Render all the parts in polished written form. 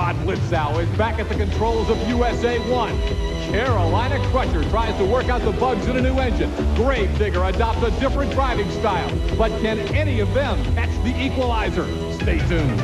Todd Litzau is back at the controls of USA 1. Carolina Crusher tries to work out the bugs in a new engine. Gravedigger adopts a different driving style. But can any of them catch the equalizer? Stay tuned.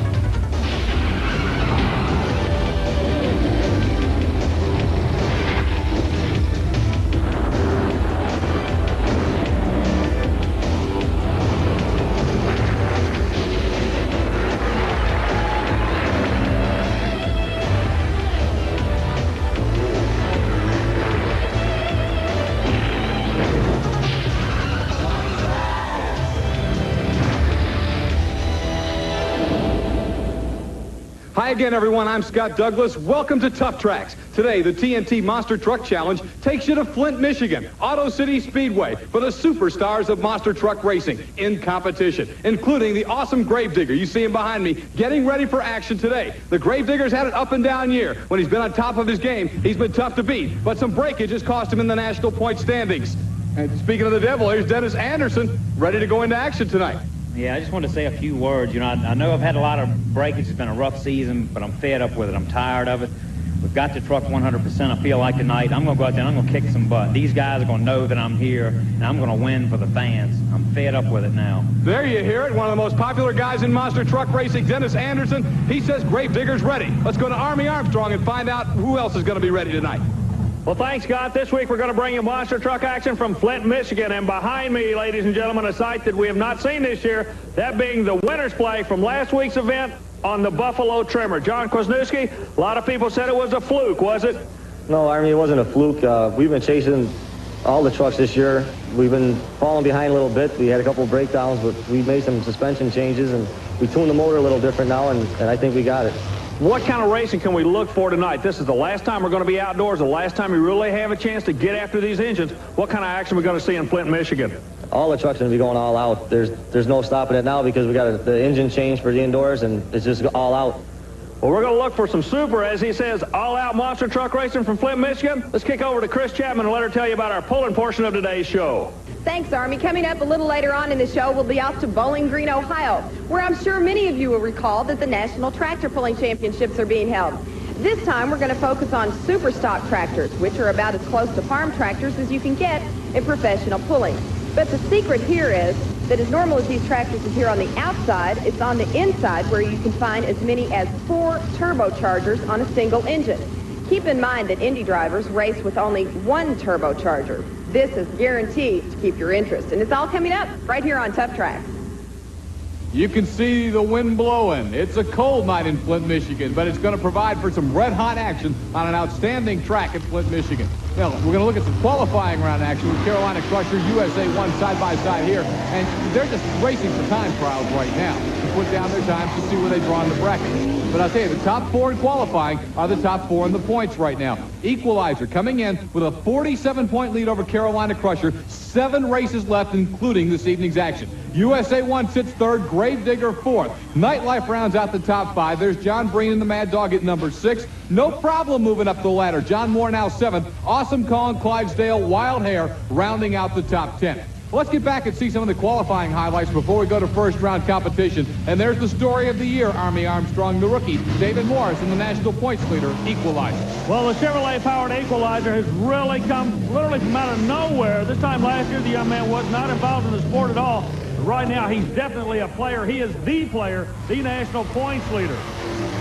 Hi again, everyone. I'm Scott Douglas. Welcome to Tough Tracks. Today, the TNT Monster Truck Challenge takes you to Flint, Michigan, Auto City Speedway, for the superstars of monster truck racing in competition, including the awesome Gravedigger. You see him behind me, getting ready for action today. The Gravedigger's had an up-and-down year. When he's been on top of his game, he's been tough to beat, but some breakage has cost him in the national point standings. And speaking of the devil, here's Dennis Anderson, ready to go into action tonight. Yeah, I just wanted to say a few words. You know, I know I've had a lot of breakage. It's been a rough season, but I'm fed up with it. I'm tired of it. We've got the truck 100%. I feel like tonight I'm going to go out there and I'm going to kick some butt. These guys are going to know that I'm here, and I'm going to win for the fans. I'm fed up with it now. There you hear it. One of the most popular guys in monster truck racing, Dennis Anderson. He says Gravedigger's ready. Let's go to Army Armstrong and find out who else is going to be ready tonight. Well, thanks, Scott. This week we're going to bring you monster truck action from Flint, Michigan. And behind me, ladies and gentlemen, a sight that we have not seen this year, that being the winner's play from last week's event on the Buffalo Tremor. John Kwasniewski, a lot of people said it was a fluke, was it? No, I mean, it wasn't a fluke. We've been chasing all the trucks this year. We've been falling behind a little bit. We had a couple of breakdowns, but we made some suspension changes, and we tuned the motor a little different now, and I think we got it. What kind of racing can we look for tonight? This is the last time we're going to be outdoors, the last time we really have a chance to get after these engines. What kind of action are we going to see in Flint, Michigan? All the trucks are going to be going all out. There's no stopping it now because we got the engine change for the indoors, and it's just all out. Well, we're going to look for some super, as he says, all-out monster truck racing from Flint, Michigan. Let's kick over to Chris Chapman and let her tell you about our pulling portion of today's show. Thanks, Army. Coming up a little later on in the show, we'll be off to Bowling Green, Ohio, where I'm sure many of you will recall that the National Tractor Pulling Championships are being held. This time, we're going to focus on super stock tractors, which are about as close to farm tractors as you can get in professional pulling. But the secret here is that as normal as these tractors appear on the outside, it's on the inside where you can find as many as 4 turbochargers on a single engine. Keep in mind that Indy drivers race with only 1 turbocharger. This is guaranteed to keep your interest. And it's all coming up right here on Tough Tracks. You can see the wind blowing. It's a cold night in Flint, Michigan, but it's going to provide for some red-hot action on an outstanding track in Flint, Michigan. Now, we're going to look at some qualifying round action with Carolina Crusher, USA 1 side-by-side here, and they're just racing for time trials right now to put down their times to see where they draw in the bracket. But I'll tell you, the top 4 in qualifying are the top 4 in the points right now. Equalizer coming in with a 47-point lead over Carolina Crusher. 7 races left, including this evening's action. USA 1 sits 3rd, Gravedigger 4th. Night Life rounds out the top 5. There's John Breen and the Mad Dog at number 6. No problem moving up the ladder. John Moore now 7th. Awesome Kong, Clydesdale, Wild Hair rounding out the top 10. Let's get back and see some of the qualifying highlights before we go to first-round competition. And there's the story of the year, Army Armstrong, the rookie, David Morris, and the national points leader, Equalizer. Well, the Chevrolet-powered Equalizer has really come literally from out of nowhere. This time last year, the young man was not involved in the sport at all. But right now, he's definitely a player. He is the player, the national points leader.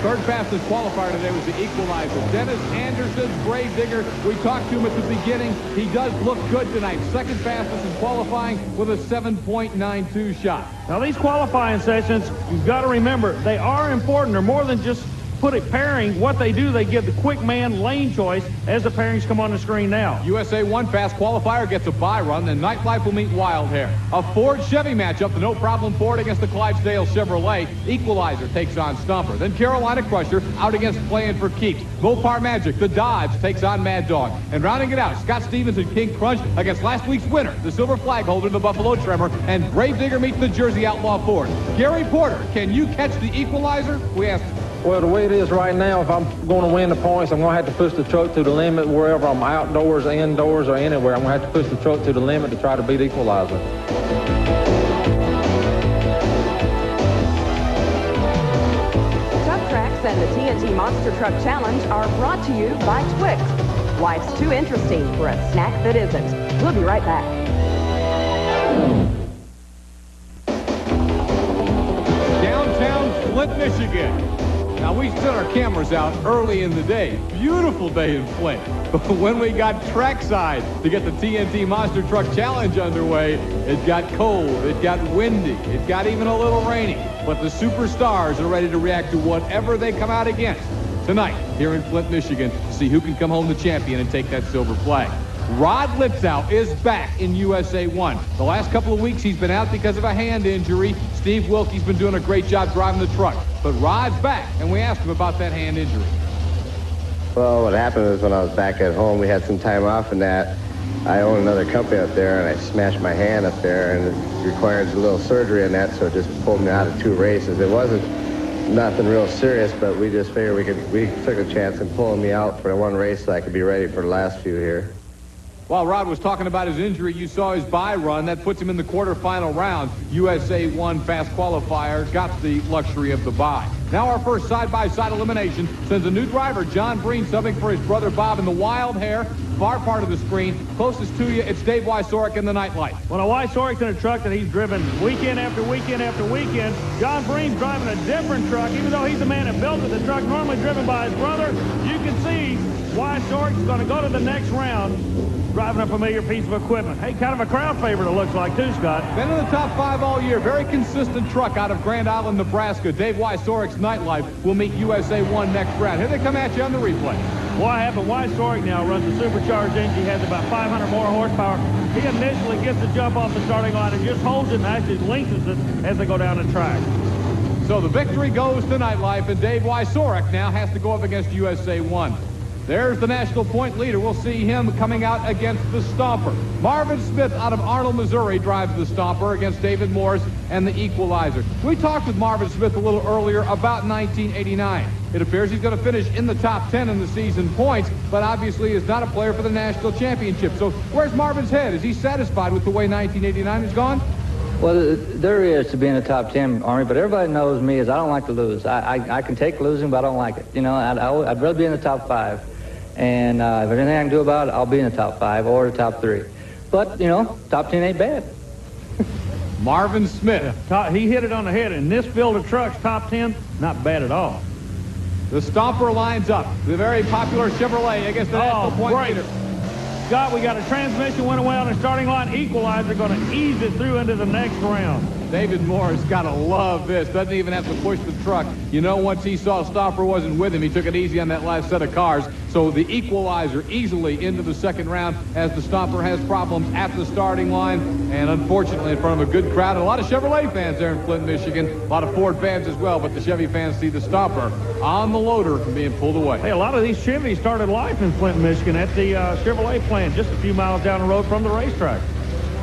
Third fastest qualifier today was the Equalizer. Dennis Anderson, Gravedigger. We talked to him at the beginning. He does look good tonight. Second fastest in qualifying with a 7.92 shot. Now, these qualifying sessions, you've got to remember, they are important. They're more than just pairing. What they do, they give the quick man lane choice as the pairings come on the screen now. USA 1 fast qualifier gets a bye run, then Night Life will meet Wild Hair. A Ford-Chevy matchup, the No Problem Ford against the Clydesdale Chevrolet. Equalizer takes on Stomper. Then Carolina Crusher out against Playing for Keeps. Mopar Magic, the Dodge, takes on Mad Dog. And rounding it out, Scott Stevens and King Krunch against last week's winner, the silver flag holder, the Buffalo Tremor, and Gravedigger meets the Jersey Outlaw Ford. Gary Porter, can you catch the Equalizer? We asked. Well, the way it is right now, if I'm going to win the points, I'm going to have to push the truck to the limit wherever I'm outdoors, indoors, or anywhere. I'm going to have to push the truck to the limit to try to beat Equalizer. Tough Tracks and the TNT Monster Truck Challenge are brought to you by Twix. Life's too interesting for a snack that isn't. We'll be right back. Downtown Flint, Michigan. Now, we set our cameras out early in the day. Beautiful day in Flint. But when we got trackside to get the TNT Monster Truck Challenge underway, it got cold, it got windy, it got even a little rainy. But the superstars are ready to react to whatever they come out against tonight here in Flint, Michigan, to see who can come home the champion and take that silver flag. Rod Litzau is back in USA 1. The last couple of weeks he's been out because of a hand injury. Steve Wilkie's been doing a great job driving the truck. But Rod's back, and we asked him about that hand injury. Well, what happened was when I was back at home, we had some time off and that. I own another company up there, and I smashed my hand up there, and it required a little surgery in that, so it just pulled me out of 2 races. It wasn't nothing real serious, but we just figured we took a chance in pulling me out for 1 race so I could be ready for the last few here. While Rod was talking about his injury, you saw his bye run. That puts him in the quarterfinal round. USA 1 fast qualifier got the luxury of the bye. Now our first side-by-side elimination sends a new driver, John Breen, subbing for his brother Bob in the wild hair, far part of the screen. Closest to you, it's Dave Wieczorek in the Night Life. Well, Wieczorek's in a truck that he's driven weekend after weekend after weekend. John Breen's driving a different truck, even though he's the man that built it. The truck normally driven by his brother. You can see Wieczorek's going to go to the next round driving a familiar piece of equipment. Hey, kind of a crowd favorite it looks like too, Scott. Been in the top 5 all year. Very consistent truck out of Grand Island, Nebraska. Dave Wiecorek's Night Life will meet USA 1 next round. Here they come at you on the replay. What happened? Wieczorek now runs a supercharged engine. He has about 500 more horsepower. He initially gets the jump off the starting line and just holds it and actually lengthens it as they go down the track. So the victory goes to Night Life, and Dave Wieczorek now has to go up against USA 1. There's the national point leader. We'll see him coming out against the Stomper. Marvin Smith out of Arnold, Missouri drives the Stomper against David Morris and the Equalizer. We talked with Marvin Smith a little earlier about 1989. It appears he's going to finish in the top 10 in the season points, but obviously is not a player for the national championship. So where's Marvin's head? Is he satisfied with the way 1989 has gone? Well, there is to be in the top 10, Army, but everybody knows me as I don't like to lose. I can take losing, but I don't like it. You know, I'd rather be in the top 5. And if there's anything I can do about it, I'll be in the top 5 or the top 3. But, you know, top 10 ain't bad. Marvin Smith. Yeah, he hit it on the head. In this field of trucks, top 10, not bad at all. The Stomper lines up. The very popular Chevrolet against the national point leader. Scott, we got a transmission went away on the starting line. Equalizer going to ease it through into the next round. David Morris got to love this. Doesn't even have to push the truck. You know, once he saw Stomper wasn't with him, he took it easy on that last set of cars. So the Equalizer easily into the second round as the Stomper has problems at the starting line. And unfortunately, in front of a good crowd, and a lot of Chevrolet fans there in Flint, Michigan. A lot of Ford fans as well, but the Chevy fans see the Stomper on the loader being pulled away. Hey, a lot of these Chevys started life in Flint, Michigan at the Chevrolet plant just a few miles down the road from the racetrack.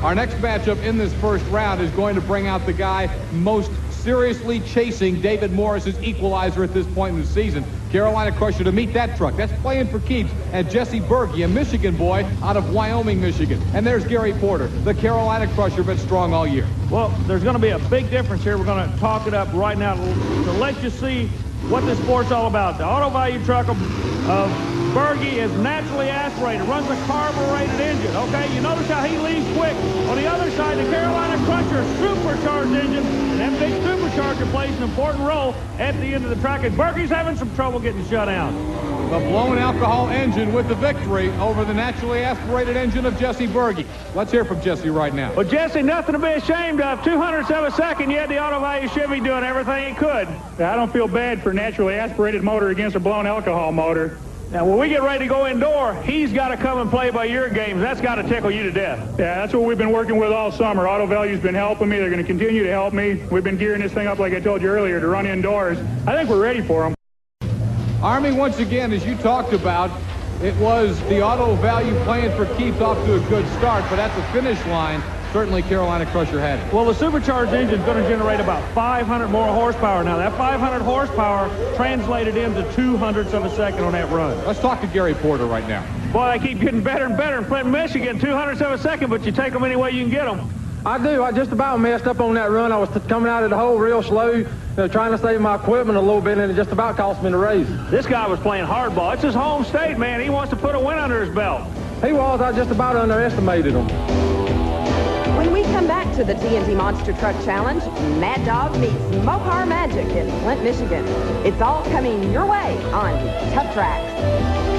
Our next matchup in this first round is going to bring out the guy most seriously chasing David Morris's Equalizer at this point in the season. Carolina Crusher to meet that truck. That's playing for keeps. And Jesse Birgy, a Michigan boy out of Wyoming, Michigan. And there's Gary Porter, the Carolina Crusher, been strong all year. Well, there's going to be a big difference here. We're going to talk it up right now to let you see what this sport's all about. The auto value truck of Birgy is naturally aspirated, runs a carbureted engine. Okay, you notice how he leaves quick. On the other side, the Carolina Crusher supercharged engine, and that big supercharger plays an important role at the end of the track. And Birgy's having some trouble getting shut down. The blown alcohol engine with the victory over the naturally aspirated engine of Jesse Birgy. Let's hear from Jesse right now. Well, Jesse, nothing to be ashamed of. 200ths of a second, you had the auto value Chevy doing everything it could. I don't feel bad for naturally aspirated motor against a blown alcohol motor. Now, when we get ready to go indoor, he's got to come and play by your games. That's got to tickle you to death. Yeah, that's what we've been working with all summer. Auto Value's been helping me. They're going to continue to help me. We've been gearing this thing up, like I told you earlier, to run indoors. I think we're ready for them. Army, once again, as you talked about, it was the Auto Value playing for keeps off to a good start, but at the finish line, certainly Carolina Crusher had it. Well, the supercharged engine is going to generate about 500 more horsepower. Now, that 500 horsepower translated into 200ths of a second on that run. Let's talk to Gary Porter right now. Boy, they keep getting better and better in Flint, Michigan. 200ths of a second, but you take them any way you can get them. I do. I just about messed up on that run. I was coming out of the hole real slow, trying to save my equipment a little bit, and it just about cost me the race. This guy was playing hardball. It's his home state, man. He wants to put a win under his belt. He was. I just about underestimated him. When we come back to the TNT Monster Truck Challenge, Mad Dog meets Mopar Magic in Flint, Michigan. It's all coming your way on Tough Tracks.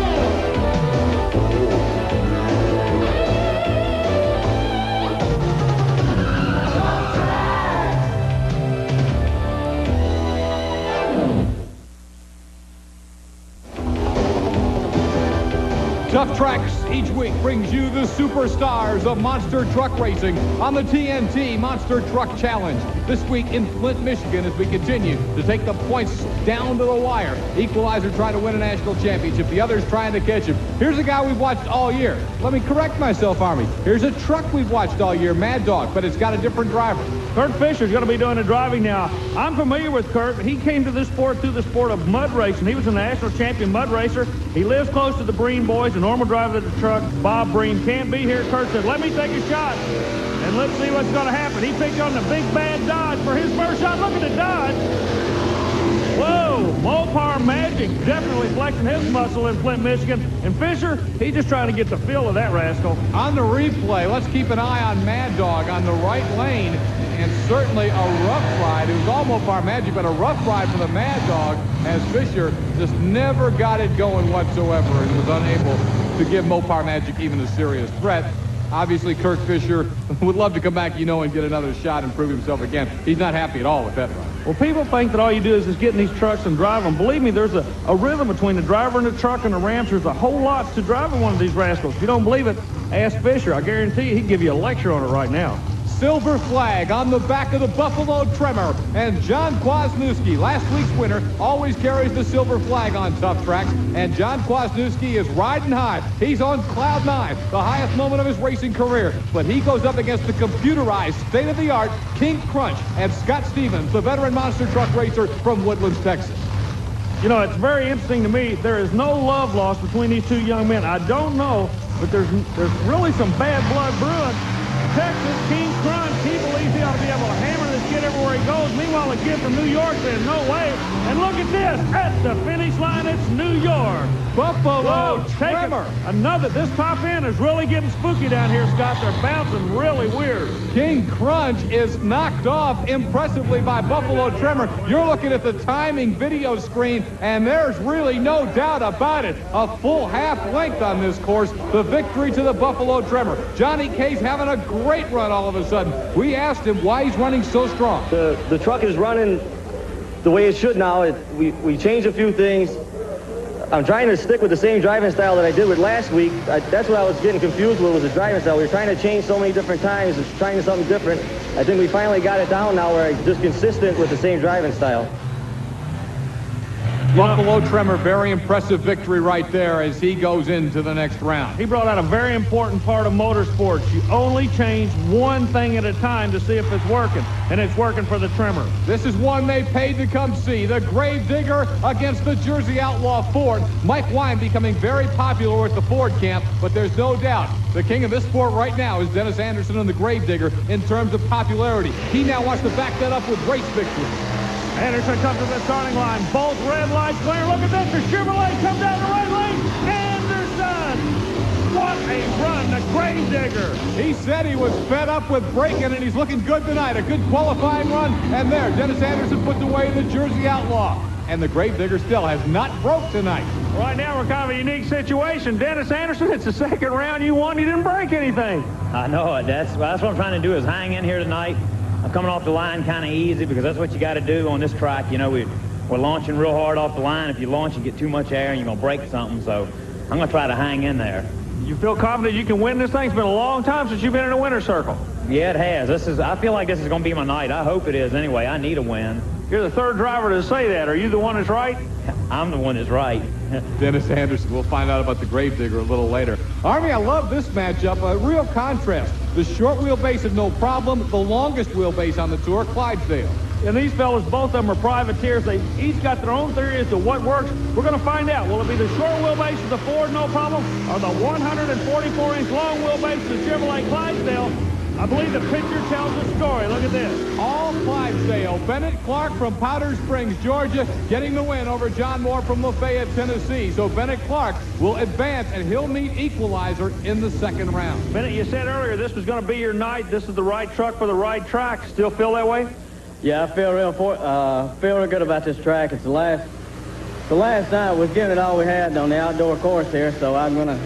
Tough Tracks each week brings you the superstars of monster truck racing on the TNT Monster Truck Challenge. This week in Flint, Michigan, as we continue to take the points down to the wire. Equalizer trying to win a national championship. The others trying to catch him. Here's a guy we've watched all year. Let me correct myself, Army. Here's a truck we've watched all year, Mad Dog, but it's got a different driver. Kurt Fisher's going to be doing the driving now. I'm familiar with Kurt. He came to this sport through the sport of mud racing. He was a national champion mud racer. He lives close to the Breen boys. The normal driver of the truck, Bob Breen, can't be here. Kurt said, let me take a shot, and let's see what's going to happen. He picked on the big bad Dodge for his first shot. Look at the Dodge. Whoa, Mopar Magic definitely flexing his muscle in Flint, Michigan. And Fisher, he's just trying to get the feel of that rascal. On the replay, let's keep an eye on Mad Dog on the right lane. And certainly a rough ride. It was all Mopar Magic, but a rough ride for the Mad Dog as Fisher just never got it going whatsoever and was unable to give Mopar Magic even a serious threat. Obviously, Kurt Fisher would love to come back, and get another shot and prove himself again. He's not happy at all with that ride. Well, people think that all you do is just get in these trucks and drive them. Believe me, there's a rhythm between the driver and the truck and the ramps. There's a whole lot to driving one of these rascals. If you don't believe it, ask Fisher. I guarantee you he'd give you a lecture on it right now. Silver flag on the back of the Buffalo Tremor. And John Kwasniewski, last week's winner, always carries the silver flag on Tough Tracks. And John Kwasniewski is riding high. He's on cloud 9, the highest moment of his racing career. But he goes up against the computerized, state-of-the-art King Krunch and Scott Stevens, the veteran monster truck racer from Woodlands, Texas. It's very interesting to me. There is no love lost between these two young men. I don't know, but there's really some bad blood brewing. Texas, King Krunch, he believes he ought to be able to hammer this kid everywhere he goes. Meanwhile, the kid from New York says, no way. And look at this. At the finish line, it's New York. Buffalo Tremor. This top end is really getting spooky down here, Scott. They're bouncing really weird. King Krunch is knocked off impressively by Buffalo Tremor. You're looking at the timing video screen, and there's really no doubt about it. A full half length on this course. The victory to the Buffalo Tremor. Johnny K's having a great run all of a sudden. We asked him why he's running so strong. The truck is running the way it should now. We changed a few things. I'm trying to stick with the same driving style that I did with last week. That's what I was getting confused with, was the driving style. We were trying to change so many different times, trying something different. I think we finally got it down now where I'm just consistent with the same driving style. Buffalo Tremor, very impressive victory right there as he goes into the next round. He brought out a very important part of motorsports. You only change one thing at a time to see if it's working, and it's working for the Tremor. This is one they paid to come see. The Gravedigger against the Jersey Outlaw Ford. Mike Wine becoming very popular with the Ford camp, but there's no doubt the king of this sport right now is Dennis Anderson and the Gravedigger in terms of popularity. He now wants to back that up with race victories. Anderson comes to the starting line. Both red lights clear. Look at this. The Chevrolet comes down the right lane. Anderson! What a run, the Gravedigger. He said he was fed up with braking, and he's looking good tonight. A good qualifying run. And there, Dennis Anderson puts away the Jersey Outlaw. And the Gravedigger still has not broke tonight. Right now, we're kind of a unique situation. Dennis Anderson, it's the second round you won. You didn't break anything. I know it. That's what I'm trying to do, is hang in here tonight. I'm coming off the line kind of easy because that's what you got to do on this track. We're launching real hard off the line. If you launch, you get too much air and you're going to break something. So I'm going to try to hang in there. You feel confident you can win this thing? It's been a long time since you've been in a winner's circle. Yeah, it has. I feel like this is going to be my night. I hope it is anyway. I need a win. You're the third driver to say that. Are you the one that's right? I'm the one that's right. Dennis Anderson. We'll find out about the Gravedigger a little later. Army, I love this matchup. A real contrast. The short wheelbase is no problem. The longest wheelbase on the tour, Clydesdale. And these fellas, both of them are privateers. They each got their own theory as to what works. We're going to find out. Will it be the short wheelbase of the Ford, no problem, or the 144-inch long wheelbase of the Chevrolet Clydesdale? I believe the picture tells the story. Look at this. All Clydesdale. Bennett Clark from Powder Springs, Georgia, getting the win over John Moore from Lafayette, Tennessee. So Bennett Clark will advance, and he'll meet Equalizer in the second round. Bennett, you said earlier this was going to be your night. This is the right truck for the right track. Still feel that way? Yeah, I feel real good about this track. It's the last night we've given it all we had on the outdoor course here, so I'm gonna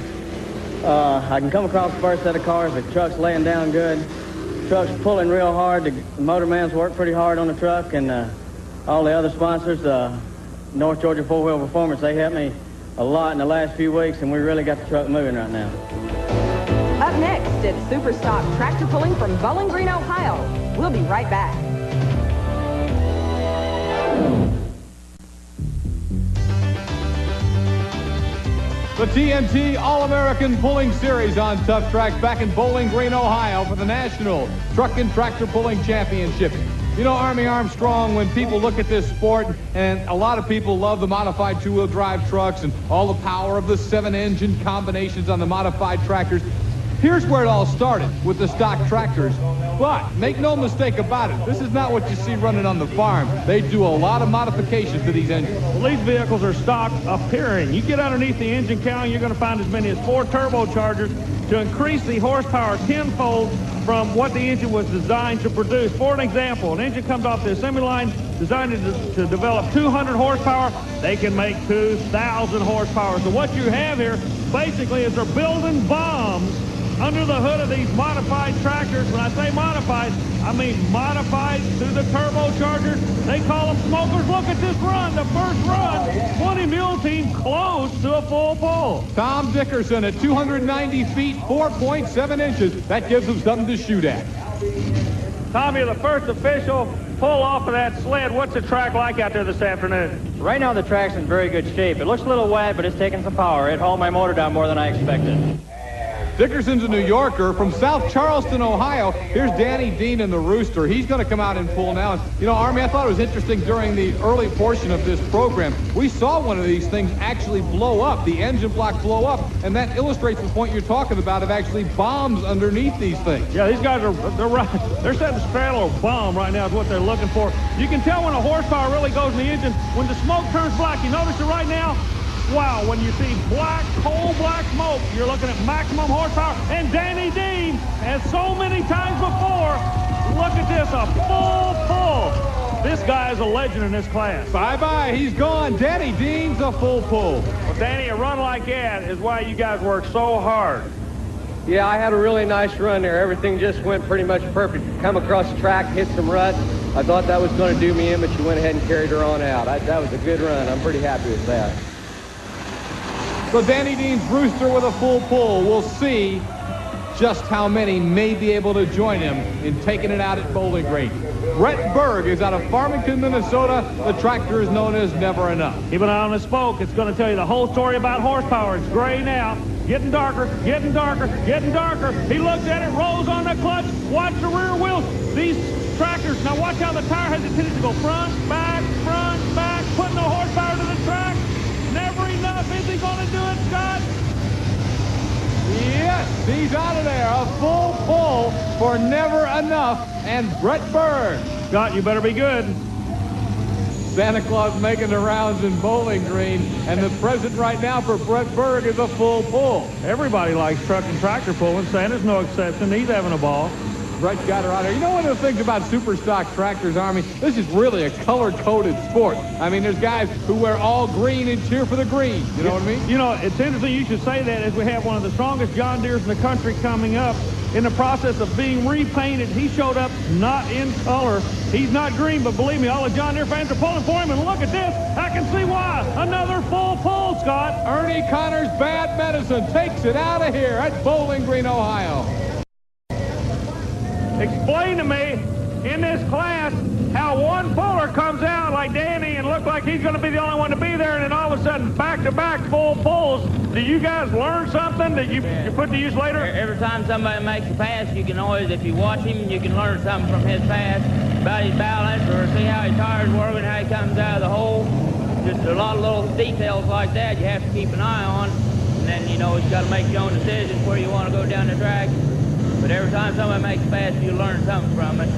I can come across the first set of cars. The truck's laying down good. The truck's pulling real hard. The motor man's worked pretty hard on the truck, and all the other sponsors, North Georgia Four-Wheel Performance, they helped me a lot in the last few weeks, and we really got the truck moving right now. Up next, it's Super Stock Tractor Pulling from Bowling Green, Ohio. We'll be right back. The TNT All-American Pulling Series on Tough Tracks back in Bowling Green, Ohio for the National Truck and Tractor Pulling Championship. You know, Army Armstrong, when people look at this sport, and a lot of people love the modified two-wheel drive trucks and all the power of the 7-engine combinations on the modified tractors, here's where it all started with the stock tractors. But make no mistake about it, this is not what you see running on the farm. They do a lot of modifications to these engines. Well, these vehicles are stock appearing. You get underneath the engine counting, you're going to find as many as 4 turbochargers to increase the horsepower tenfold from what the engine was designed to produce. For an example, an engine comes off the assembly line designed to develop 200 horsepower. They can make 2,000 horsepower. So what you have here basically is they're building bombs under the hood of these modified tractors. When I say modified, I mean modified to the turbochargers. They call them smokers. Look at this run, the first run. 20 Mule Team close to a full pull. Tom Dickerson at 290 feet, 4.7 inches. That gives him something to shoot at. Tom, you're the first official pull off of that sled. What's the track like out there this afternoon? Right now the track's in very good shape. It looks a little wet, but it's taking some power. It hauled my motor down more than I expected. Dickerson's a New Yorker from South Charleston, Ohio. Here's Danny Dean in the Rooster. He's going to come out and pull now. You know, Army, I thought it was interesting during the early portion of this program. We saw one of these things actually blow up, the engine block blow up, and that illustrates the point you're talking about of actually bombs underneath these things. Yeah, these guys they're setting a straddle or bomb right now is what they're looking for. You can tell when the horsepower really goes in the engine. When the smoke turns black, you notice it right now? Wow, when you see black, coal black smoke, you're looking at maximum horsepower. And Danny Dean, as so many times before, look at this, a full pull. This guy is a legend in this class. Bye-bye, he's gone. Danny Dean's a full pull. Well, Danny, a run like that is why you guys work so hard. Yeah, I had a really nice run there. Everything just went pretty much perfect. Come across the track, hit some ruts. I thought that was going to do me in, but you went ahead and carried her on out. That was a good run. I'm pretty happy with that. So Danny Dean's Rooster with a full pull. We'll see just how many may be able to join him in taking it out at Bowling Green. Brett Berg is out of Farmington, Minnesota. The tractor is known as Never Enough. Keep an eye on the spoke. It's going to tell you the whole story about horsepower. It's gray now. Getting darker, getting darker, getting darker. He looks at it, rolls on the clutch. Watch the rear wheels. These tractors, now watch how the tire has a tendency to go front, back, putting the horsepower to the track. Never enough. Is he going to do it, Scott? Yes, he's out of there. A full pull for Never Enough and Brett Berg. Scott, you better be good. Santa Claus making the rounds in Bowling Green, and the present right now for Brett Berg is a full pull. Everybody likes truck and tractor pulling. Santa's no exception. He's having a ball. Brett's got her out there. You know, one of the things about super stock tractors, Army, this is really a color-coded sport. I mean, there's guys who wear all green and cheer for the green. You know what I mean? You know, it's interesting you should say that as we have one of the strongest John Deeres in the country coming up in the process of being repainted. He showed up not in color. He's not green, but believe me, all the John Deere fans are pulling for him, and look at this. I can see why. Another full pull, Scott. Ernie Connor's Bad Medicine takes it out of here at Bowling Green, Ohio. Explain to me, in this class, how one puller comes out like Danny and look like he's going to be the only one to be there, and then all of a sudden, back-to-back full pulls. Do you guys learn something that you put to use later? Every time somebody makes a pass, you can always, if you watch him, you can learn something from his pass about his balance or see how his tires work and how he comes out of the hole. Just a lot of little details like that you have to keep an eye on. And then, you know, you got to make your own decisions where you want to go down the track. But every time somebody makes fast, you learn something from it.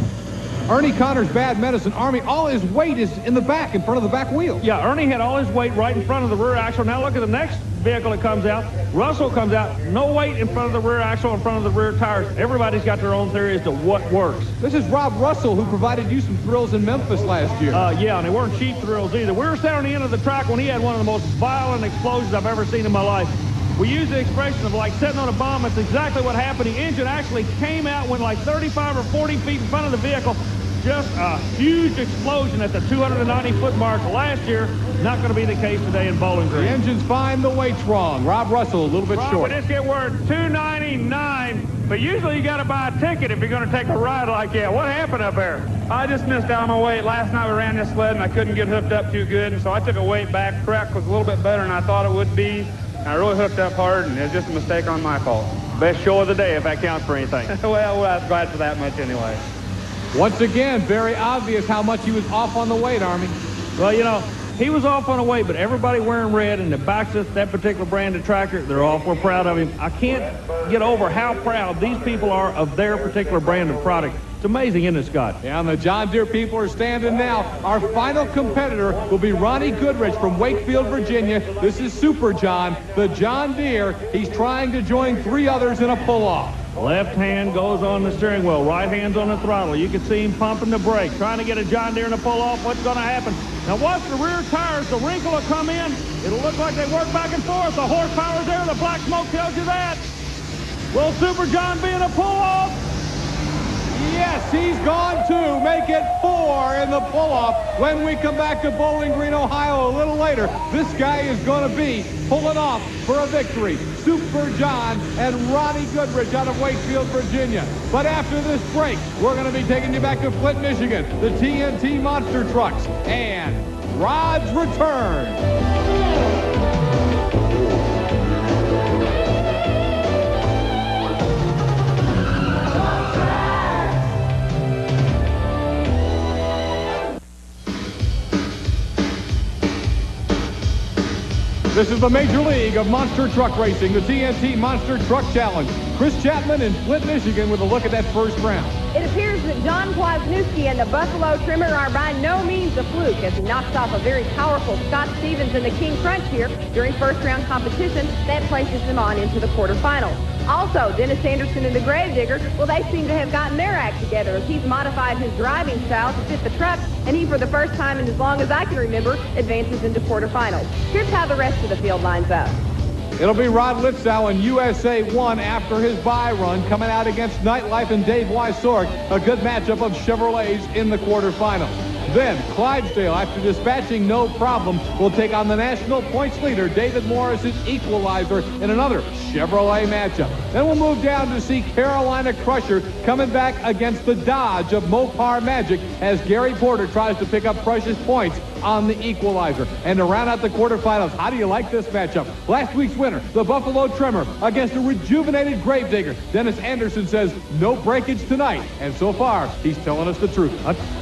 Ernie Connor's Bad Medicine, Army, all his weight is in the back, in front of the back wheel. Yeah, Ernie had all his weight right in front of the rear axle. Now look at the next vehicle that comes out. Russell comes out, no weight in front of the rear axle, in front of the rear tires. Everybody's got their own theory as to what works. This is Rob Russell, who provided you some thrills in Memphis last year. Yeah, and they weren't cheap thrills either. We were standing on the end of the track when he had one of the most violent explosions I've ever seen in my life. We use the expression of like sitting on a bomb. That's exactly what happened. The engine actually came out, went like 35 or 40 feet in front of the vehicle. Just a huge explosion at the 290-foot mark last year. Not going to be the case today in Bowling Green. The engine's fine, the weight's wrong. Rob Russell, a little bit short. We just get word $299, but usually you got to buy a ticket if you're going to take a ride like that. What happened up there? I just missed out on my weight. Last night we ran this sled and I couldn't get hooked up too good, and so I took a weight back. Track was a little bit better than I thought it would be. I really hooked up hard, and it was just a mistake on my fault. Best show of the day, if that counts for anything. Well, that's right for that much anyway. Once again, very obvious how much he was off on the weight, Army. Well, you know, he was off on the weight, but everybody wearing red and the backs of that particular brand of tractor, they're all we're proud of him. I can't get over how proud these people are of their particular brand of product. It's amazing, isn't it, Scott? Yeah, and the John Deere people are standing now. Our final competitor will be Ronnie Goodrich from Wakefield, Virginia. This is Super John, the John Deere. He's trying to join 3 others in a pull-off. Left hand goes on the steering wheel, right hand's on the throttle. You can see him pumping the brake, trying to get a John Deere in a pull-off. What's going to happen? Now watch the rear tires. The wrinkle will come in. It'll look like they work back and forth. The horsepower's there. The black smoke tells you that. Will Super John be in a pull-off? Yes, he's gone to make it 4 in the pull-off. When we come back to Bowling Green, Ohio a little later, this guy is going to be pulling off for a victory. Super John and Ronnie Goodrich out of Wakefield, Virginia. But after this break, we're going to be taking you back to Flint, Michigan, the TNT Monster Trucks, and Rod's return. This is the Major League of Monster Truck Racing, the TNT Monster Truck Challenge. Chris Chapman in Flint, Michigan with a look at that first round. It appears that John Kwasniewski and the Buffalo Tremor are by no means a fluke as he knocks off a very powerful Scott Stevens and the King Krunch here during first-round competition. That places them on into the quarterfinals. Also, Dennis Anderson and the Gravedigger, well, they seem to have gotten their act together as he's modified his driving style to fit the truck, and he, for the first time in as long as I can remember, advances into quarterfinals. Here's how the rest of the field lines up. It'll be Rod Litzau in USA 1 after his bye run, coming out against Night Life and Dave Wieczorek, a good matchup of Chevrolets in the quarterfinals. Then, Clydesdale, after dispatching no problem, will take on the national points leader, David Morris and Equalizer, in another Chevrolet matchup. Then we'll move down to see Carolina Crusher coming back against the Dodge of Mopar Magic as Gary Porter tries to pick up precious points on the Equalizer. And to round out the quarterfinals, how do you like this matchup? Last week's winner, the Buffalo Tremor, against a rejuvenated Gravedigger. Dennis Anderson says no breakage tonight, and so far, he's telling us the truth.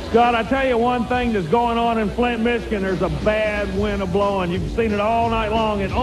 Scott, I tell you one thing that's going on in Flint, Michigan. There's a bad wind blowing. You've seen it all night long, and